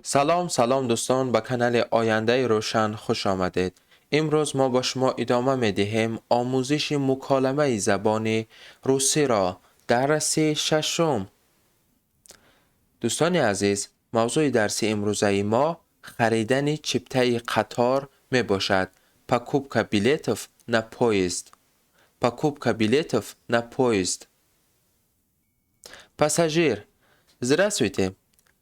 سلام دوستان، به کانال آینده روشن خوش آمدید. امروز ما با شما ادامه می دهیم آموزش مکالمه زبان روسی را درس ششم. دوستان عزیز، موضوع درس امروزه ما خریدن چپته قطار می باشد. Покупка билетов на поезд. Покупка билетов на поезд. Пассажир, здравствуйте.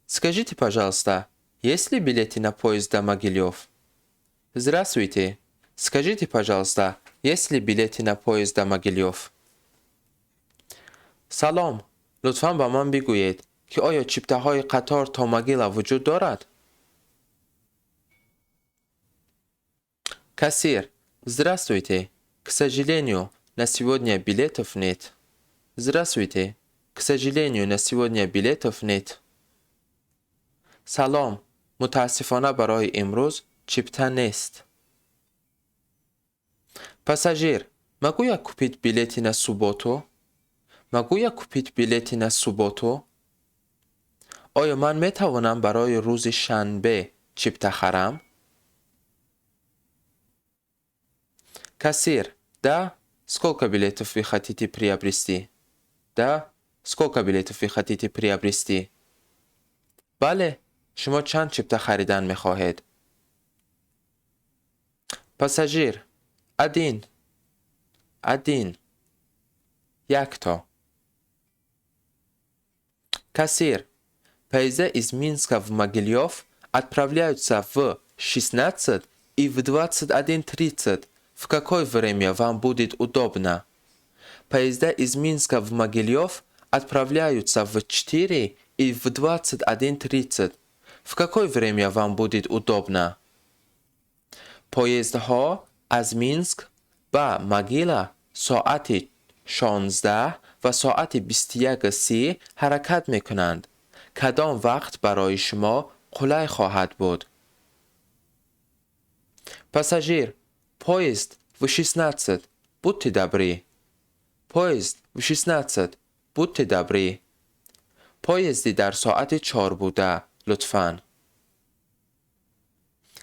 Скажите, пожалуйста, есть ли билеты на поезд до Могилев? Здравствуйте. Скажите, пожалуйста, есть ли билеты на поезд до Могилев? سلام. لطفاً با من بگویید که آیا چپته های قطار تا مگیلا وجود دارد؟ Кассир, здравствуйте. К сожалению, на сегодня билетов нет. Здравствуйте. К сожалению, на сегодня билетов нет. سلام. متاسفانه برای امروز چپته نیست. Пассажир, могу я купить билеты на субботу? Могу я купить билеты на субботу? آیا من می توانم برای روز شنبه چپته خرم؟ Кассир, да, сколько билетов вы хотите приобрести? Да, сколько билетов вы хотите приобрести? بله، شما چند چپته خریدن می خواهید؟ Пассажир, один. Один. Як-то. Кассир, поезда из Минска в Могилев отправляются в 16 и в 21:30. В какое время вам будет удобно? Поезда из Минска в Могилев отправляются в 4 и в 21:30. В какое время вам будет удобно? поездها از مینسک به مگیلا ساعت 16 و ساعت 21:30 حرکت می کنند. کدام وقت برای شما قلع خواهد بود؟ Пассажир, поезд в 16. Будьте добры. поезд в 16. Будьте добры. поезди در ساعت 4 بوده. لطفاً.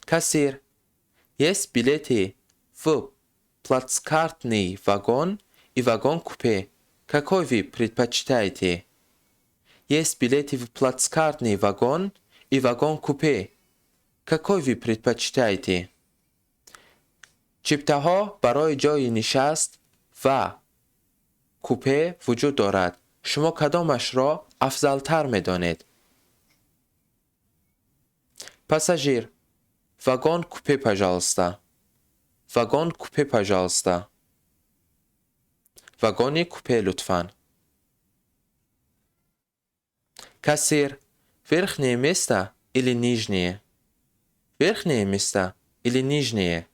Кассир, есть билеты в плацкартный вагон и вагон-купе. Какой вы предпочитаете? Есть билеты в плацкартный вагон и вагон-купе. Какой вы предпочитаете? چپته ها برای جای نشست و کوپه وجود دارد. شما کدامش را افضل تر می دانید؟ Пассажир, вагон-купе, пожалуйста. Вагон-купе, пожалуйста. вагони купе, лутфан. Кассир, верхнее место или нижнее? верхнее место или нижнее?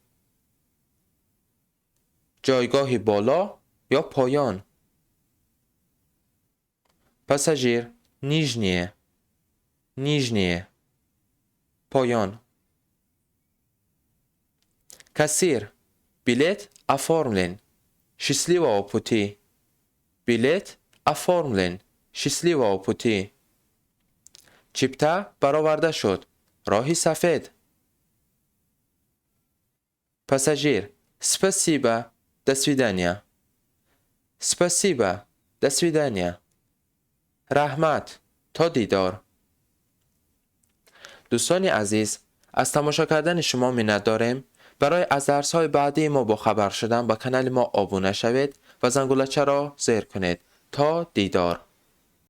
جایگاه بالا یا پایان؟ Пассажир, нижнее. Нижнее. پایان. Кассир, билет оформлен. Счастливого пути. билет оформлен. счастливого пути. چپته برآورده شد. راهی سفید. Пассажир, спасибо. До свидания. Спасибо. До свидания. رحمت. تا دیدار. دوستان عزیز، از تماشا کردن شما منت داریم. برای از درس‌های بعدی ما با خبر شدن با کانال ما آبونه شوید و زنگولچه را زیر کنید. تا دیدار.